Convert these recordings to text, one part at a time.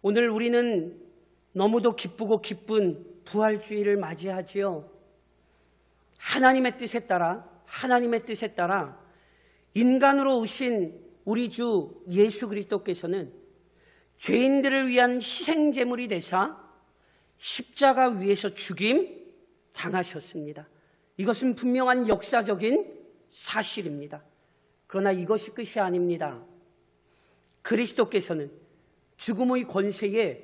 오늘 우리는 너무도 기쁘고 기쁜 부활주의를 맞이하지요. 하나님의 뜻에 따라 인간으로 오신 우리 주 예수 그리스도께서는 죄인들을 위한 희생제물이 되사 십자가 위에서 죽임 당하셨습니다. 이것은 분명한 역사적인 사실입니다. 그러나 이것이 끝이 아닙니다. 그리스도께서는 죽음의 권세에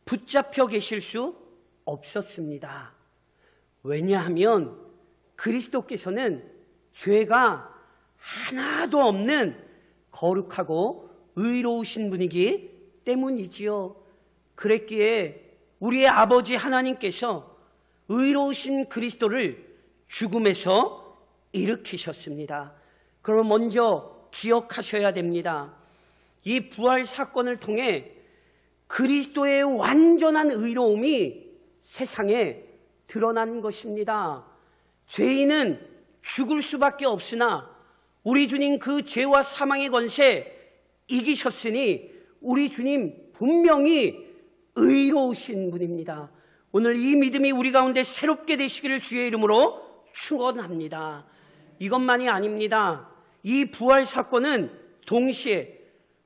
붙잡혀 계실 수 없었습니다. 왜냐하면 그리스도께서는 죄가 하나도 없는 거룩하고 의로우신 분이기 때문이지요. 그랬기에 우리의 아버지 하나님께서 의로우신 그리스도를 죽음에서 일으키셨습니다. 그럼 먼저 기억하셔야 됩니다. 이 부활 사건을 통해 그리스도의 완전한 의로움이 세상에 드러난 것입니다. 죄인은 죽을 수밖에 없으나 우리 주님 그 죄와 사망의 권세 이기셨으니 우리 주님 분명히 의로우신 분입니다. 오늘 이 믿음이 우리 가운데 새롭게 되시기를 주의 이름으로 축원합니다. 이것만이 아닙니다. 이 부활 사건은 동시에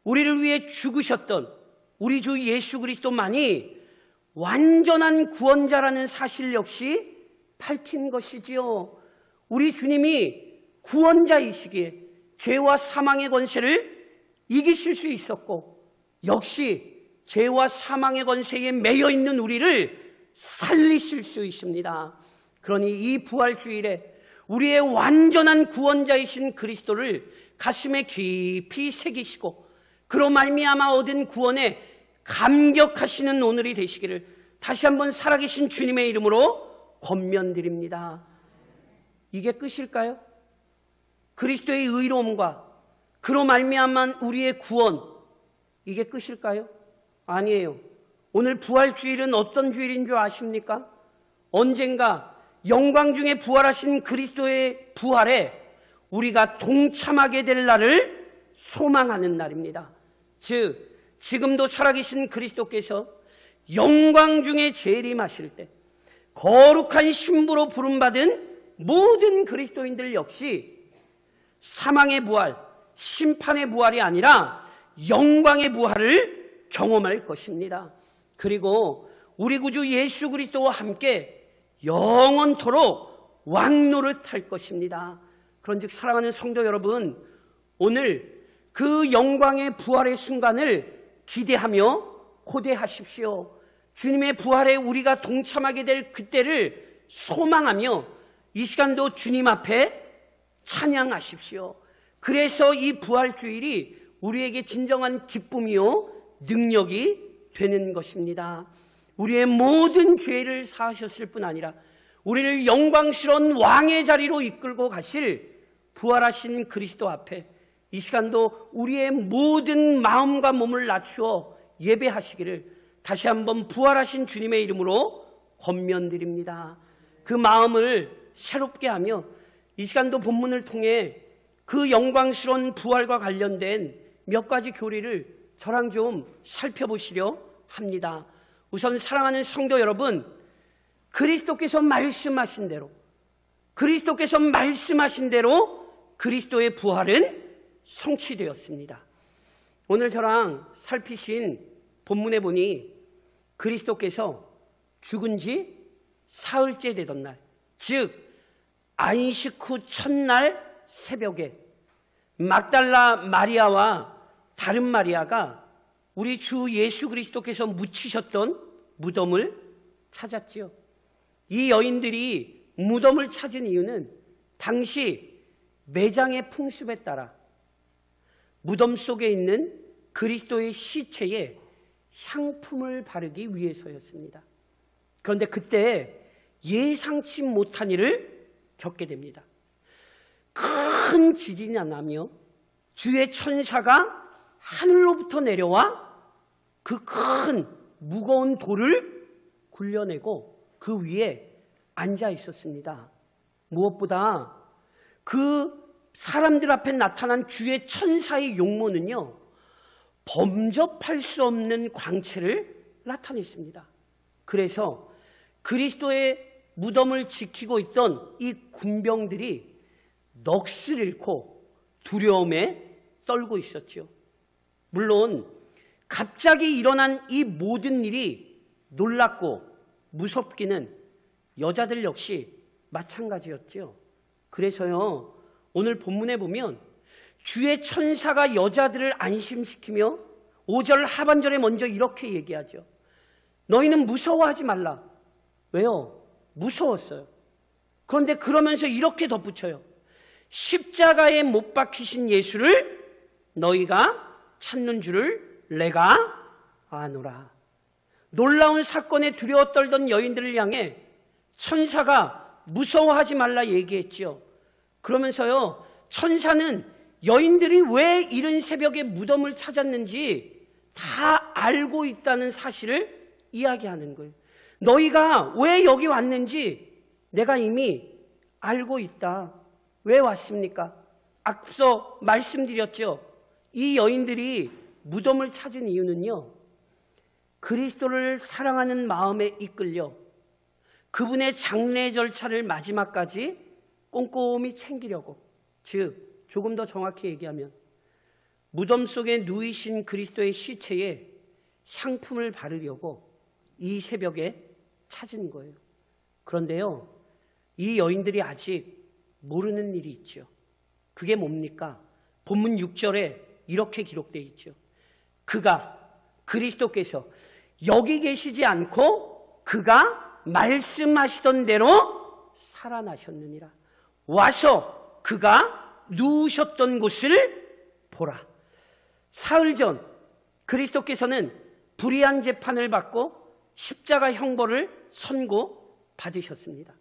우리를 위해 죽으셨던 우리 주 예수 그리스도만이 완전한 구원자라는 사실 역시 밝힌 것이지요. 우리 주님이 구원자이시기에 죄와 사망의 권세를 이기실 수 있었고, 역시 죄와 사망의 권세에 매여 있는 우리를 살리실 수 있습니다. 그러니 이 부활주일에 우리의 완전한 구원자이신 그리스도를 가슴에 깊이 새기시고 그로 말미암아 얻은 구원에 감격하시는 오늘이 되시기를 다시 한번 살아계신 주님의 이름으로 권면드립니다. 이게 끝일까요? 그리스도의 의로움과 그로 말미암아 우리의 구원, 이게 끝일까요? 아니에요. 오늘 부활주일은 어떤 주일인 줄 아십니까? 언젠가 영광 중에 부활하신 그리스도의 부활에 우리가 동참하게 될 날을 소망하는 날입니다. 즉 지금도 살아계신 그리스도께서 영광 중에 재림하실 때 거룩한 신부로 부름받은 모든 그리스도인들 역시 사망의 부활, 심판의 부활이 아니라 영광의 부활을 경험할 것입니다. 그리고 우리 구주 예수 그리스도와 함께 영원토록 왕노를 탈 것입니다. 그런즉 사랑하는 성도 여러분, 오늘 그 영광의 부활의 순간을 기대하며 고대하십시오. 주님의 부활에 우리가 동참하게 될 그때를 소망하며 이 시간도 주님 앞에 찬양하십시오. 그래서 이 부활주일이 우리에게 진정한 기쁨이요 능력이 되는 것입니다. 우리의 모든 죄를 사하셨을 뿐 아니라 우리를 영광스러운 왕의 자리로 이끌고 가실 부활하신 그리스도 앞에 이 시간도 우리의 모든 마음과 몸을 낮추어 예배하시기를 다시 한번 부활하신 주님의 이름으로 권면드립니다. 그 마음을 새롭게 하며 이 시간도 본문을 통해 그 영광스러운 부활과 관련된 몇 가지 교리를 저랑 좀 살펴보시려 합니다. 우선 사랑하는 성도 여러분, 그리스도께서 말씀하신 대로 그리스도의 부활은 성취되었습니다. 오늘 저랑 살피신 본문에 보니 그리스도께서 죽은 지 사흘째 되던 날, 즉 안식 후 첫날 새벽에 막달라 마리아와 다른 마리아가 우리 주 예수 그리스도께서 묻히셨던 무덤을 찾았지요. 이 여인들이 무덤을 찾은 이유는 당시 매장의 풍습에 따라 무덤 속에 있는 그리스도의 시체에 향품을 바르기 위해서였습니다. 그런데 그때 예상치 못한 일을 겪게 됩니다. 큰 지진이 나며 주의 천사가 하늘로부터 내려와 그 큰 무거운 돌을 굴려내고 그 위에 앉아 있었습니다. 무엇보다 그 사람들 앞에 나타난 주의 천사의 용모는요, 범접할 수 없는 광채를 나타냈습니다. 그래서 그리스도의 무덤을 지키고 있던 이 군병들이 넋을 잃고 두려움에 떨고 있었죠. 물론 갑자기 일어난 이 모든 일이 놀랍고 무섭기는 여자들 역시 마찬가지였죠. 그래서요, 오늘 본문에 보면 주의 천사가 여자들을 안심시키며 5절 하반절에 먼저 이렇게 얘기하죠. 너희는 무서워하지 말라. 왜요? 무서웠어요. 그런데 그러면서 이렇게 덧붙여요. 십자가에 못 박히신 예수를 너희가 찾는 줄을 내가 아노라. 놀라운 사건에 두려워 떨던 여인들을 향해 천사가 무서워하지 말라 얘기했죠. 그러면서요, 천사는 여인들이 왜 이른 새벽에 무덤을 찾았는지 다 알고 있다는 사실을 이야기하는 거예요. 너희가 왜 여기 왔는지 내가 이미 알고 있다. 왜 왔습니까? 앞서 말씀드렸죠. 이 여인들이 무덤을 찾은 이유는요, 그리스도를 사랑하는 마음에 이끌려 그분의 장례 절차를 마지막까지 꼼꼼히 챙기려고, 즉 조금 더 정확히 얘기하면 무덤 속에 누이신 그리스도의 시체에 향품을 바르려고 이 새벽에 찾은 거예요. 그런데요, 이 여인들이 아직 모르는 일이 있죠. 그게 뭡니까? 본문 6절에 이렇게 기록되어 있죠. 그리스도께서 여기 계시지 않고 그가 말씀하시던 대로 살아나셨느니라. 와서 그가 누우셨던 곳을 보라. 사흘 전 그리스도께서는 불의한 재판을 받고 십자가 형벌을 선고받으셨습니다.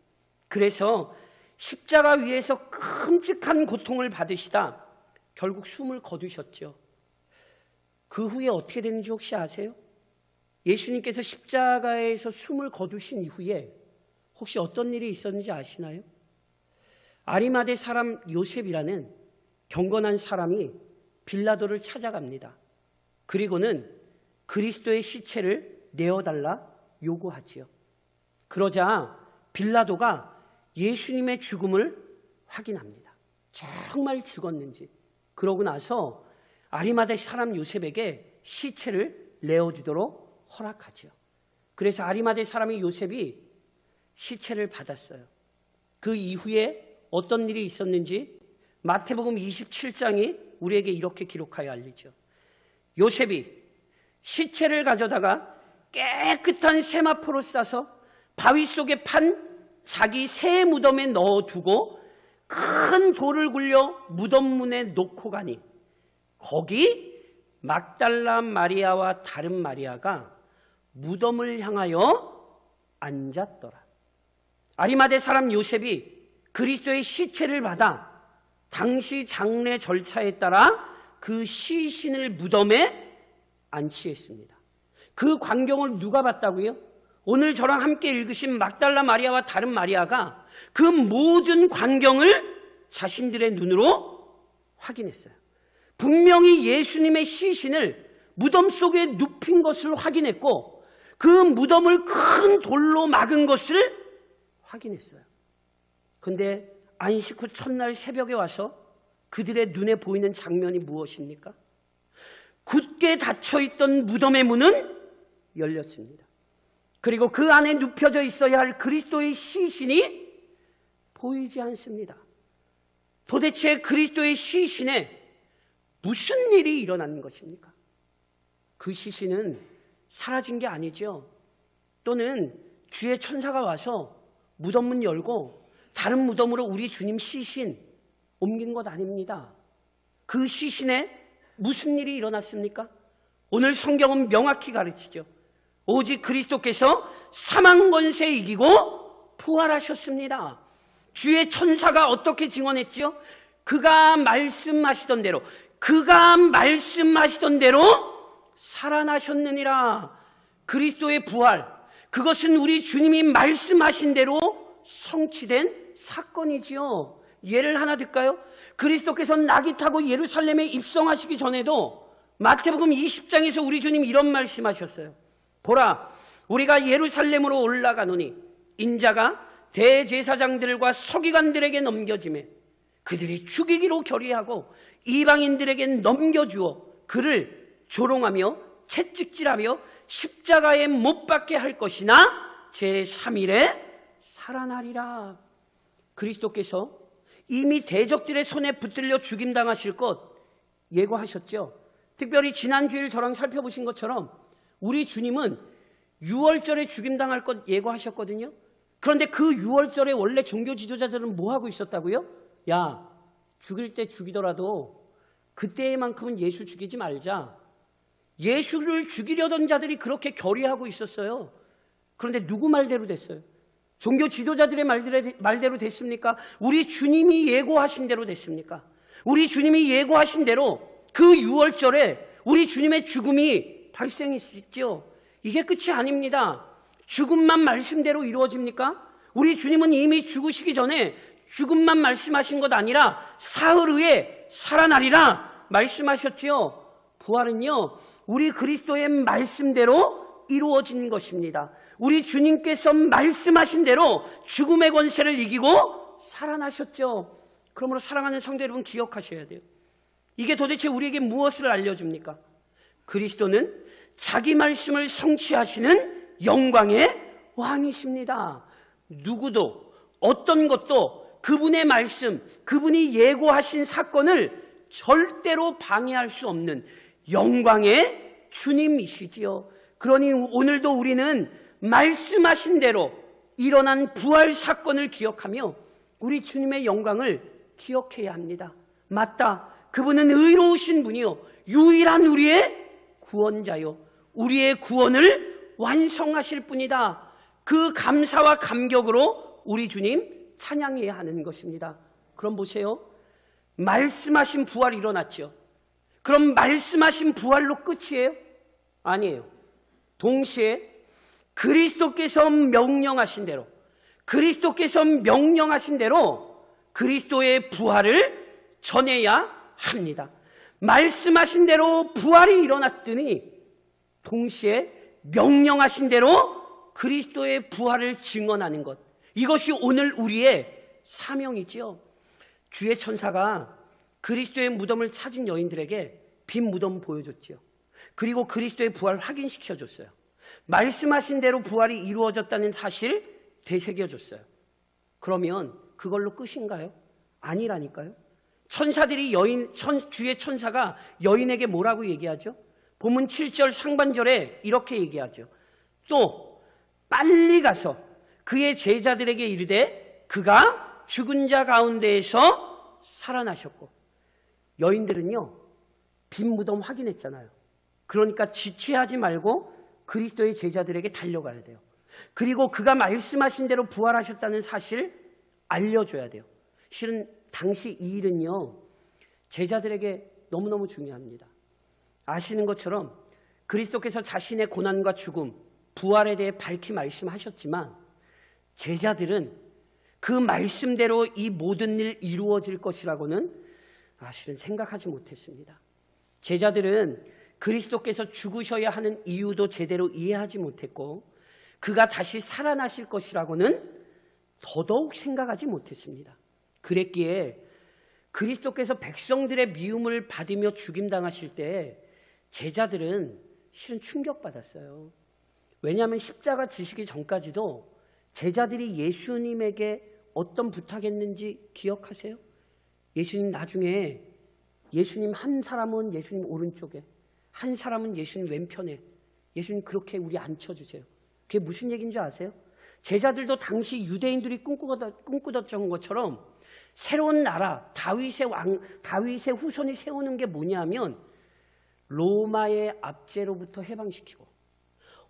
그래서 십자가 위에서 끔찍한 고통을 받으시다 결국 숨을 거두셨죠. 그 후에 어떻게 되는지 혹시 아세요? 예수님께서 십자가에서 숨을 거두신 이후에 혹시 어떤 일이 있었는지 아시나요? 아리마대 사람 요셉이라는 경건한 사람이 빌라도를 찾아갑니다. 그리고는 그리스도의 시체를 내어달라 요구하지요. 그러자 빌라도가 예수님의 죽음을 확인합니다. 정말 죽었는지. 그러고 나서 아리마대 사람 요셉에게 시체를 내어주도록 허락하죠. 그래서 아리마대 사람이 요셉이 시체를 받았어요. 그 이후에 어떤 일이 있었는지 마태복음 27장이 우리에게 이렇게 기록하여 알리죠. 요셉이 시체를 가져다가 깨끗한 세마포로 싸서 바위 속에 판 자기 새 무덤에 넣어두고 큰 돌을 굴려 무덤 문에 놓고 가니 거기 막달라 마리아와 다른 마리아가 무덤을 향하여 앉았더라. 아리마대 사람 요셉이 그리스도의 시체를 받아 당시 장례 절차에 따라 그 시신을 무덤에 안치했습니다. 그 광경을 누가 봤다고요? 오늘 저랑 함께 읽으신 막달라 마리아와 다른 마리아가 그 모든 광경을 자신들의 눈으로 확인했어요. 분명히 예수님의 시신을 무덤 속에 눕힌 것을 확인했고 그 무덤을 큰 돌로 막은 것을 확인했어요. 그런데 안식 후 첫날 새벽에 와서 그들의 눈에 보이는 장면이 무엇입니까? 굳게 닫혀있던 무덤의 문은 열렸습니다. 그리고 그 안에 눕혀져 있어야 할 그리스도의 시신이 보이지 않습니다. 도대체 그리스도의 시신에 무슨 일이 일어난 것입니까? 그 시신은 사라진 게 아니죠. 또는 주의 천사가 와서 무덤 문 열고 다른 무덤으로 우리 주님 시신 옮긴 것 아닙니다. 그 시신에 무슨 일이 일어났습니까? 오늘 성경은 명확히 가르치죠. 오직 그리스도께서 사망 권세 이기고 부활하셨습니다. 주의 천사가 어떻게 증언했지요? 그가 말씀하시던 대로 살아나셨느니라. 그리스도의 부활, 그것은 우리 주님이 말씀하신 대로 성취된 사건이지요. 예를 하나 들까요? 그리스도께서 낙이 타고 예루살렘에 입성하시기 전에도 마태복음 20장에서 우리 주님 이런 말씀하셨어요. 보라, 우리가 예루살렘으로 올라가노니 인자가 대제사장들과 서기관들에게 넘겨지매 그들이 죽이기로 결의하고 이방인들에게 넘겨주어 그를 조롱하며 채찍질하며 십자가에 못 박게 할 것이나 제3일에 살아나리라. 그리스도께서 이미 대적들의 손에 붙들려 죽임당하실 것 예고하셨죠. 특별히 지난주일 저랑 살펴보신 것처럼 우리 주님은 유월절에 죽임당할 것 예고하셨거든요. 그런데 그 유월절에 원래 종교 지도자들은 뭐 하고 있었다고요? 야, 죽일 때 죽이더라도 그때만큼은 예수 죽이지 말자. 예수를 죽이려던 자들이 그렇게 결의하고 있었어요. 그런데 누구 말대로 됐어요? 종교 지도자들의 말대로 됐습니까? 우리 주님이 예고하신 대로 됐습니까? 우리 주님이 예고하신 대로 그 유월절에 우리 주님의 죽음이 발생했죠. 이게 끝이 아닙니다. 죽음만 말씀대로 이루어집니까? 우리 주님은 이미 죽으시기 전에 죽음만 말씀하신 것 아니라 사흘 후에 살아나리라 말씀하셨지요. 부활은요, 우리 그리스도의 말씀대로 이루어진 것입니다. 우리 주님께서 말씀하신 대로 죽음의 권세를 이기고 살아나셨죠. 그러므로 사랑하는 성도 여러분, 기억하셔야 돼요. 이게 도대체 우리에게 무엇을 알려줍니까? 그리스도는 자기 말씀을 성취하시는 영광의 왕이십니다. 누구도 어떤 것도 그분의 말씀, 그분이 예고하신 사건을 절대로 방해할 수 없는 영광의 주님이시지요. 그러니 오늘도 우리는 말씀하신 대로 일어난 부활 사건을 기억하며 우리 주님의 영광을 기억해야 합니다. 맞다, 그분은 의로우신 분이요, 유일한 우리의 구원자요, 우리의 구원을 완성하실 분이다. 그 감사와 감격으로 우리 주님 찬양해야 하는 것입니다. 그럼 보세요, 말씀하신 부활이 일어났죠. 그럼 말씀하신 부활로 끝이에요? 아니에요. 동시에 그리스도께서 명령하신 대로 그리스도의 부활을 전해야 합니다. 말씀하신 대로 부활이 일어났더니 동시에 명령하신 대로 그리스도의 부활을 증언하는 것, 이것이 오늘 우리의 사명이지요. 주의 천사가 그리스도의 무덤을 찾은 여인들에게 빈 무덤 보여줬지요. 그리고 그리스도의 부활 확인시켜줬어요. 말씀하신 대로 부활이 이루어졌다는 사실 되새겨줬어요. 그러면 그걸로 끝인가요? 아니라니까요. 천사들이 주의 천사가 여인에게 뭐라고 얘기하죠? 본문 7절 상반절에 이렇게 얘기하죠. 또 빨리 가서 그의 제자들에게 이르되 그가 죽은 자 가운데에서 살아나셨고. 여인들은요, 빈 무덤 확인했잖아요. 그러니까 지체하지 말고 그리스도의 제자들에게 달려가야 돼요. 그리고 그가 말씀하신 대로 부활하셨다는 사실 알려줘야 돼요. 실은 당시 이 일은요, 제자들에게 너무너무 중요합니다. 아시는 것처럼 그리스도께서 자신의 고난과 죽음, 부활에 대해 밝히 말씀하셨지만 제자들은 그 말씀대로 이 모든 일 이루어질 것이라고는 실은 생각하지 못했습니다. 제자들은 그리스도께서 죽으셔야 하는 이유도 제대로 이해하지 못했고 그가 다시 살아나실 것이라고는 더더욱 생각하지 못했습니다. 그랬기에 그리스도께서 백성들의 미움을 받으며 죽임당하실 때 제자들은 실은 충격받았어요. 왜냐하면 십자가 지시기 전까지도 제자들이 예수님에게 어떤 부탁했는지 기억하세요? 예수님 나중에 예수님 한 사람은 예수님 오른쪽에, 한 사람은 예수님 왼편에, 예수님 그렇게 우리 앉혀주세요. 그게 무슨 얘기인지 아세요? 제자들도 당시 유대인들이 꿈꾸던 것처럼 새로운 나라, 다윗의 후손이 세우는 게 뭐냐면 로마의 압제로부터 해방시키고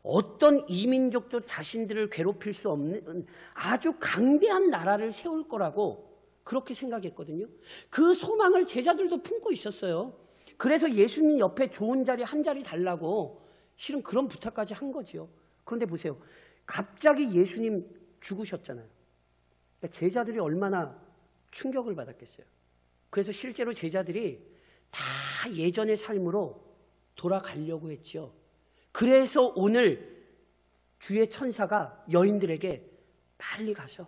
어떤 이민족도 자신들을 괴롭힐 수 없는 아주 강대한 나라를 세울 거라고 그렇게 생각했거든요. 그 소망을 제자들도 품고 있었어요. 그래서 예수님 옆에 좋은 자리 한 자리 달라고 실은 그런 부탁까지 한 거지요. 그런데 보세요, 갑자기 예수님 죽으셨잖아요. 그러니까 제자들이 얼마나 충격을 받았겠어요. 그래서 실제로 제자들이 다 예전의 삶으로 돌아가려고 했죠. 그래서 오늘 주의 천사가 여인들에게 빨리 가서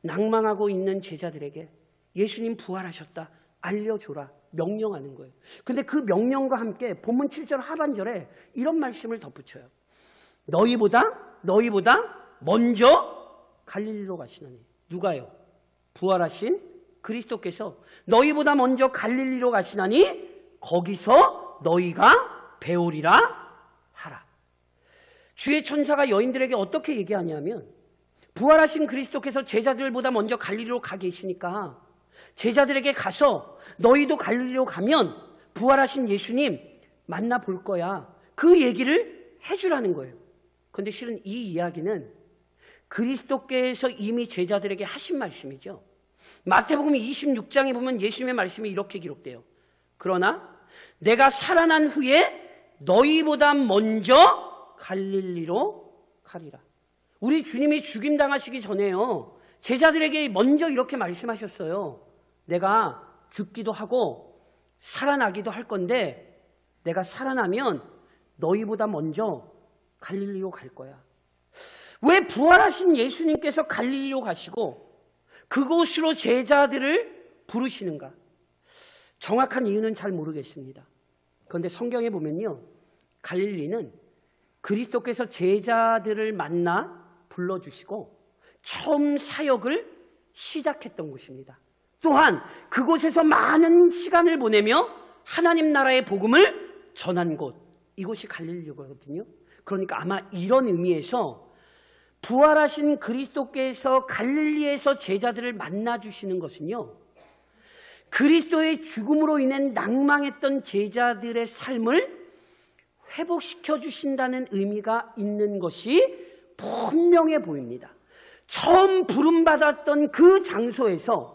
낭망하고 있는 제자들에게 예수님 부활하셨다 알려줘라 명령하는 거예요. 근데 그 명령과 함께 본문 7절 하반절에 이런 말씀을 덧붙여요. 너희보다 먼저 갈릴리로 가시나니. 누가요? 부활하신 그리스도께서 너희보다 먼저 갈릴리로 가시나니 거기서 너희가 배우리라 하라. 주의 천사가 여인들에게 어떻게 얘기하냐면 부활하신 그리스도께서 제자들보다 먼저 갈릴리로 가 계시니까 제자들에게 가서 너희도 갈릴리로 가면 부활하신 예수님 만나볼 거야. 그 얘기를 해주라는 거예요. 그런데 실은 이 이야기는 그리스도께서 이미 제자들에게 하신 말씀이죠. 마태복음 26장에 보면 예수님의 말씀이 이렇게 기록돼요. 그러나 내가 살아난 후에 너희보다 먼저 갈릴리로 가리라. 우리 주님이 죽임당하시기 전에요. 제자들에게 먼저 이렇게 말씀하셨어요. 내가 죽기도 하고 살아나기도 할 건데 내가 살아나면 너희보다 먼저 갈릴리로 갈 거야. 왜 부활하신 예수님께서 갈릴리로 가시고 그곳으로 제자들을 부르시는가? 정확한 이유는 잘 모르겠습니다. 그런데 성경에 보면요. 갈릴리는 그리스도께서 제자들을 만나 불러주시고 처음 사역을 시작했던 곳입니다. 또한 그곳에서 많은 시간을 보내며 하나님 나라의 복음을 전한 곳, 이곳이 갈릴리거든요. 그러니까 아마 이런 의미에서 부활하신 그리스도께서 갈릴리에서 제자들을 만나주시는 것은요, 그리스도의 죽음으로 인해 낭망했던 제자들의 삶을 회복시켜 주신다는 의미가 있는 것이 분명해 보입니다. 처음 부름받았던 그 장소에서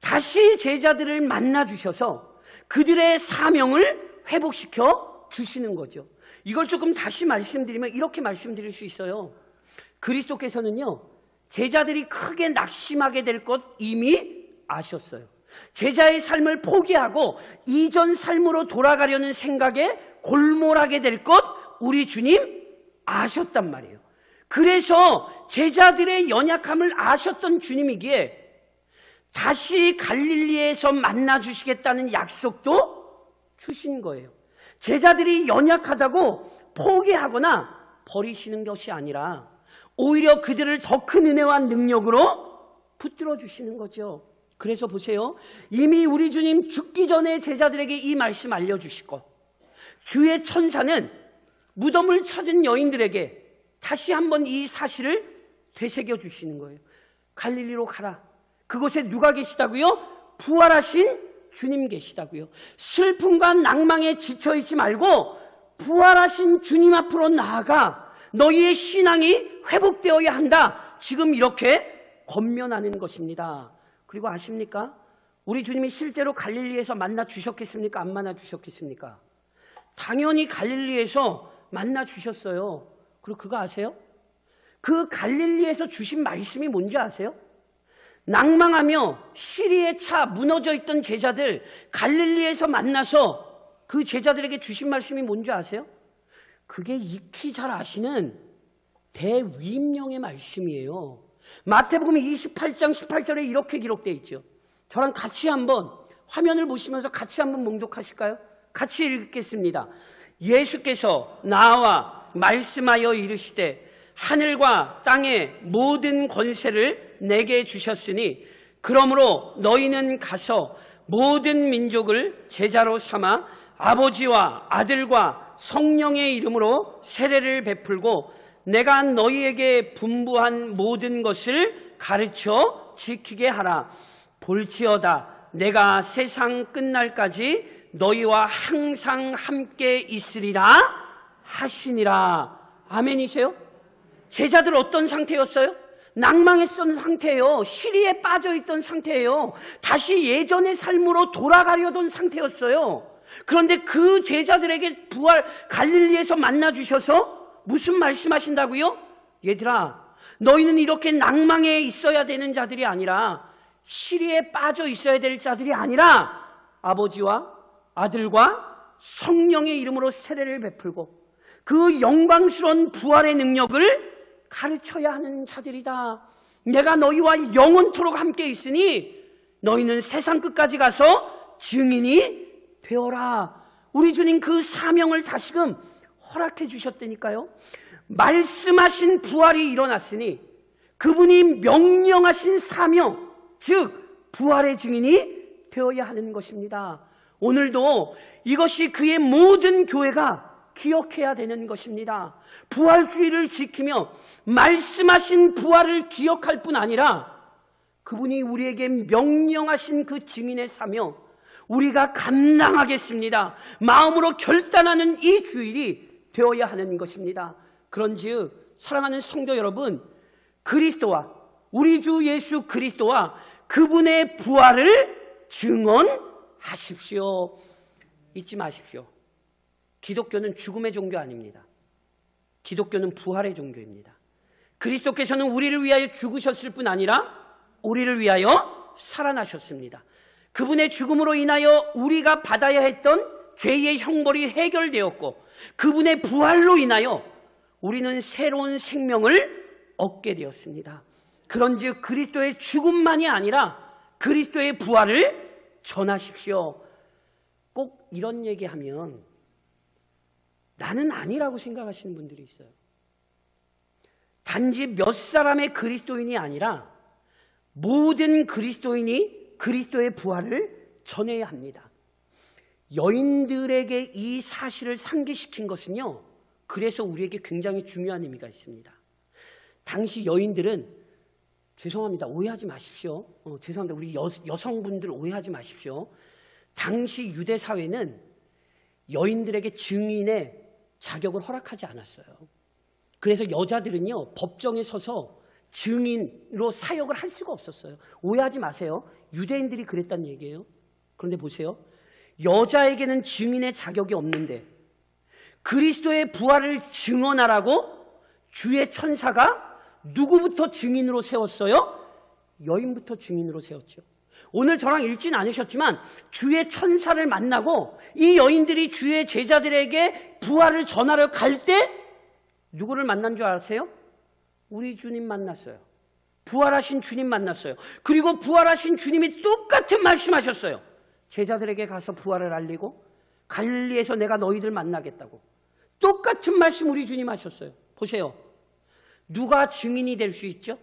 다시 제자들을 만나 주셔서 그들의 사명을 회복시켜 주시는 거죠. 이걸 조금 다시 말씀드리면 이렇게 말씀드릴 수 있어요. 그리스도께서는요, 제자들이 크게 낙심하게 될 것 이미 아셨어요. 제자의 삶을 포기하고 이전 삶으로 돌아가려는 생각에 골몰하게 될 것 우리 주님 아셨단 말이에요. 그래서 제자들의 연약함을 아셨던 주님이기에 다시 갈릴리에서 만나 주시겠다는 약속도 주신 거예요. 제자들이 연약하다고 포기하거나 버리시는 것이 아니라 오히려 그들을 더 큰 은혜와 능력으로 붙들어 주시는 거죠. 그래서 보세요. 이미 우리 주님 죽기 전에 제자들에게 이 말씀 알려주시고 주의 천사는 무덤을 찾은 여인들에게 다시 한번 이 사실을 되새겨 주시는 거예요. 갈릴리로 가라. 그곳에 누가 계시다고요? 부활하신 주님 계시다고요. 슬픔과 낭망에 지쳐있지 말고 부활하신 주님 앞으로 나아가 너희의 신앙이 회복되어야 한다. 지금 이렇게 권면하는 것입니다. 그리고 아십니까? 우리 주님이 실제로 갈릴리에서 만나 주셨겠습니까? 안 만나 주셨겠습니까? 당연히 갈릴리에서 만나 주셨어요. 그리고 그거 아세요? 그 갈릴리에서 주신 말씀이 뭔지 아세요? 낭망하며 시리에 차 무너져 있던 제자들 갈릴리에서 만나서 그 제자들에게 주신 말씀이 뭔지 아세요? 그게 익히 잘 아시는 대위임령의 말씀이에요. 마태복음 28장 18절에 이렇게 기록되어 있죠. 저랑 같이 한번 화면을 보시면서 같이 한번 몽독하실까요? 같이 읽겠습니다. 예수께서 나와 말씀하여 이르시되 하늘과 땅의 모든 권세를 내게 주셨으니 그러므로 너희는 가서 모든 민족을 제자로 삼아 아버지와 아들과 성령의 이름으로 세례를 베풀고 내가 너희에게 분부한 모든 것을 가르쳐 지키게 하라. 볼지어다 내가 세상 끝날까지 너희와 항상 함께 있으리라 하시니라. 아멘이세요? 제자들 어떤 상태였어요? 낭망했던 상태예요. 시리에 빠져있던 상태예요. 다시 예전의 삶으로 돌아가려던 상태였어요. 그런데 그 제자들에게 갈릴리에서 만나주셔서 무슨 말씀하신다고요? 얘들아, 너희는 이렇게 낭망에 있어야 되는 자들이 아니라 시리에 빠져 있어야 될 자들이 아니라 아버지와 아들과 성령의 이름으로 세례를 베풀고 그 영광스러운 부활의 능력을 가르쳐야 하는 자들이다. 내가 너희와 영원토록 함께 있으니 너희는 세상 끝까지 가서 증인이 되어라. 우리 주님 그 사명을 다시금 허락해 주셨다니까요. 말씀하신 부활이 일어났으니 그분이 명령하신 사명, 즉 부활의 증인이 되어야 하는 것입니다. 오늘도 이것이 그의 모든 교회가 기억해야 되는 것입니다. 부활주의를 지키며 말씀하신 부활을 기억할 뿐 아니라 그분이 우리에게 명령하신 그 증인의 사명, 우리가 감당하겠습니다. 마음으로 결단하는 이 주일이 되어야 하는 것입니다. 그런즉 사랑하는 성도 여러분, 그리스도와 우리 주 예수 그리스도와 그분의 부활을 증언하십시오. 잊지 마십시오. 기독교는 죽음의 종교 아닙니다. 기독교는 부활의 종교입니다. 그리스도께서는 우리를 위하여 죽으셨을 뿐 아니라 우리를 위하여 살아나셨습니다. 그분의 죽음으로 인하여 우리가 받아야 했던 죄의 형벌이 해결되었고 그분의 부활로 인하여 우리는 새로운 생명을 얻게 되었습니다. 그런즉 그리스도의 죽음만이 아니라 그리스도의 부활을 전하십시오. 꼭 이런 얘기하면 나는 아니라고 생각하시는 분들이 있어요. 단지 몇 사람의 그리스도인이 아니라 모든 그리스도인이 그리스도의 부활을 전해야 합니다. 여인들에게 이 사실을 상기시킨 것은요, 그래서 우리에게 굉장히 중요한 의미가 있습니다. 당시 여인들은, 죄송합니다, 오해하지 마십시오. 죄송합니다, 우리 여성분들 오해하지 마십시오. 당시 유대 사회는 여인들에게 증인의 자격을 허락하지 않았어요. 그래서 여자들은요, 법정에 서서 증인으로 사역을 할 수가 없었어요. 오해하지 마세요. 유대인들이 그랬다는 얘기예요. 그런데 보세요. 여자에게는 증인의 자격이 없는데 그리스도의 부활을 증언하라고 주의 천사가 누구부터 증인으로 세웠어요? 여인부터 증인으로 세웠죠. 오늘 저랑 읽지는 않으셨지만 주의 천사를 만나고 이 여인들이 주의 제자들에게 부활을 전하러 갈 때 누구를 만난 줄 아세요? 우리 주님 만났어요. 부활하신 주님 만났어요. 그리고 부활하신 주님이 똑같은 말씀하셨어요. 제자들에게 가서 부활을 알리고 갈릴리에서 내가 너희들 만나겠다고. 똑같은 말씀 우리 주님 하셨어요. 보세요. 누가 증인이 될 수 있죠?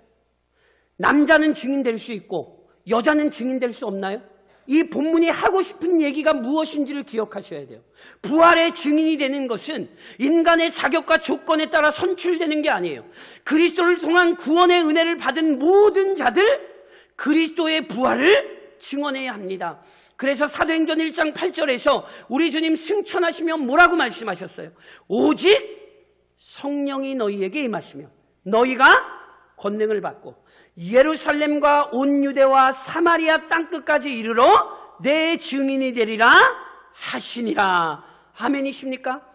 남자는 증인 될 수 있고 여자는 증인 될 수 없나요? 이 본문이 하고 싶은 얘기가 무엇인지를 기억하셔야 돼요. 부활의 증인이 되는 것은 인간의 자격과 조건에 따라 선출되는 게 아니에요. 그리스도를 통한 구원의 은혜를 받은 모든 자들 그리스도의 부활을 증언해야 합니다. 그래서 사도행전 1장 8절에서 우리 주님 승천하시며 뭐라고 말씀하셨어요? 오직 성령이 너희에게 임하시며 너희가 권능을 받고 예루살렘과 온 유대와 사마리아 땅끝까지 이르러 내 증인이 되리라 하시니라. 아멘이십니까?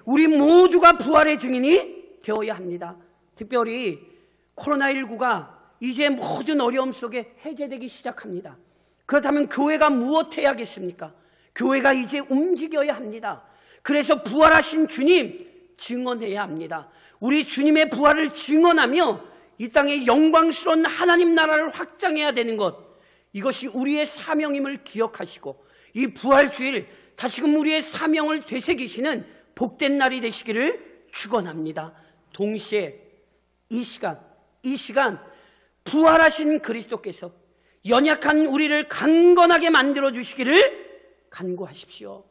우리 모두가 부활의 증인이 되어야 합니다. 특별히 코로나19가 이제 모든 어려움 속에 해제되기 시작합니다. 그렇다면 교회가 무엇 해야겠습니까? 교회가 이제 움직여야 합니다. 그래서 부활하신 주님 증언해야 합니다. 우리 주님의 부활을 증언하며 이 땅에 영광스러운 하나님 나라를 확장해야 되는 것, 이것이 우리의 사명임을 기억하시고 이 부활주일 다시금 우리의 사명을 되새기시는 복된 날이 되시기를 축원합니다. 동시에 이 시간 부활하신 그리스도께서 연약한 우리를 강건하게 만들어 주시기를 간구하십시오.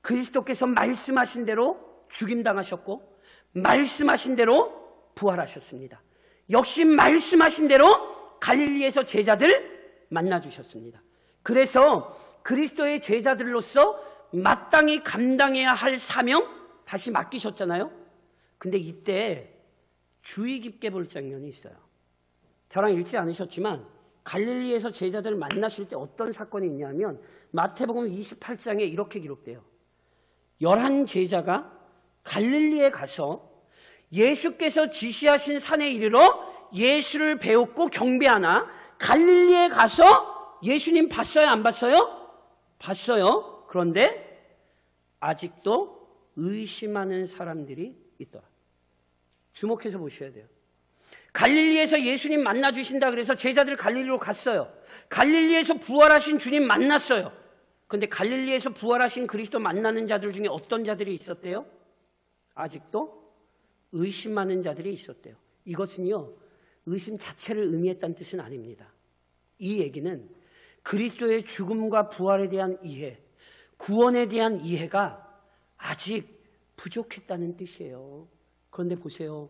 그리스도께서 말씀하신 대로 죽임당하셨고 말씀하신 대로 부활하셨습니다. 역시 말씀하신 대로 갈릴리에서 제자들 만나주셨습니다. 그래서 그리스도의 제자들로서 마땅히 감당해야 할 사명 다시 맡기셨잖아요. 근데 이때 주의 깊게 볼 장면이 있어요. 저랑 읽지 않으셨지만 갈릴리에서 제자들을 만나실 때 어떤 사건이 있냐면 마태복음 28장에 이렇게 기록돼요. 11 제자가 갈릴리에 가서 예수께서 지시하신 산에 이르러 예수를 배웠고 경배하나 갈릴리에 가서 예수님 봤어요? 안 봤어요? 봤어요. 그런데 아직도 의심하는 사람들이 있더라. 주목해서 보셔야 돼요. 갈릴리에서 예수님 만나주신다 그래서 제자들 갈릴리로 갔어요. 갈릴리에서 부활하신 주님 만났어요. 그런데 갈릴리에서 부활하신 그리스도 만나는 자들 중에 어떤 자들이 있었대요? 아직도 의심하는 자들이 있었대요. 이것은요, 의심 자체를 의미했다는 뜻은 아닙니다. 이 얘기는 그리스도의 죽음과 부활에 대한 이해, 구원에 대한 이해가 아직 부족했다는 뜻이에요. 그런데 보세요.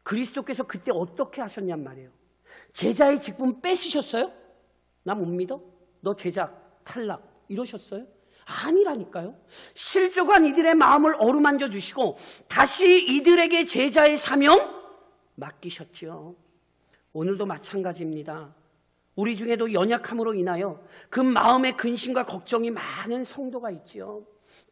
그리스도께서 그때 어떻게 하셨냔 말이에요. 제자의 직분 뺏으셨어요? 나 못 믿어? 너 제자 탈락 이러셨어요? 아니라니까요. 실족한 이들의 마음을 어루만져 주시고 다시 이들에게 제자의 사명 맡기셨죠. 오늘도 마찬가지입니다. 우리 중에도 연약함으로 인하여 그 마음의 근심과 걱정이 많은 성도가 있지요.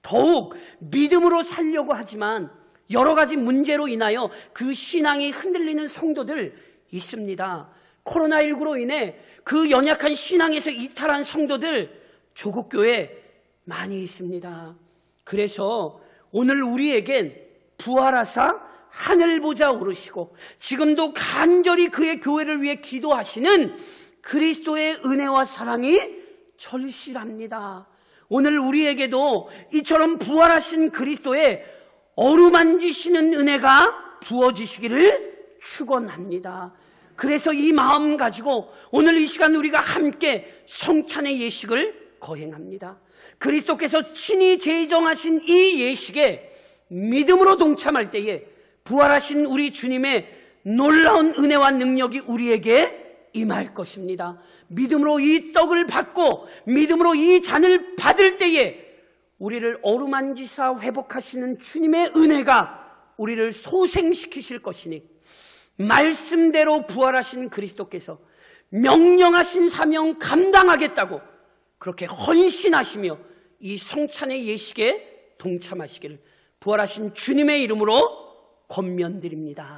더욱 믿음으로 살려고 하지만 여러 가지 문제로 인하여 그 신앙이 흔들리는 성도들 있습니다. 코로나19로 인해 그 연약한 신앙에서 이탈한 성도들 조국교회 많이 있습니다. 그래서 오늘 우리에겐 부활하사 하늘 보좌 오르시고 지금도 간절히 그의 교회를 위해 기도하시는 그리스도의 은혜와 사랑이 절실합니다. 오늘 우리에게도 이처럼 부활하신 그리스도의 어루만지시는 은혜가 부어지시기를 축원합니다. 그래서 이 마음 가지고 오늘 이 시간 우리가 함께 성찬의 예식을 거행합니다. 그리스도께서 친히 제정하신 이 예식에 믿음으로 동참할 때에 부활하신 우리 주님의 놀라운 은혜와 능력이 우리에게 임할 것입니다. 믿음으로 이 떡을 받고 믿음으로 이 잔을 받을 때에 우리를 어루만지사 회복하시는 주님의 은혜가 우리를 소생시키실 것이니 말씀대로 부활하신 그리스도께서 명령하신 사명 감당하겠다고 그렇게 헌신하시며 이 성찬의 예식에 동참하시기를 부활하신 주님의 이름으로 권면드립니다.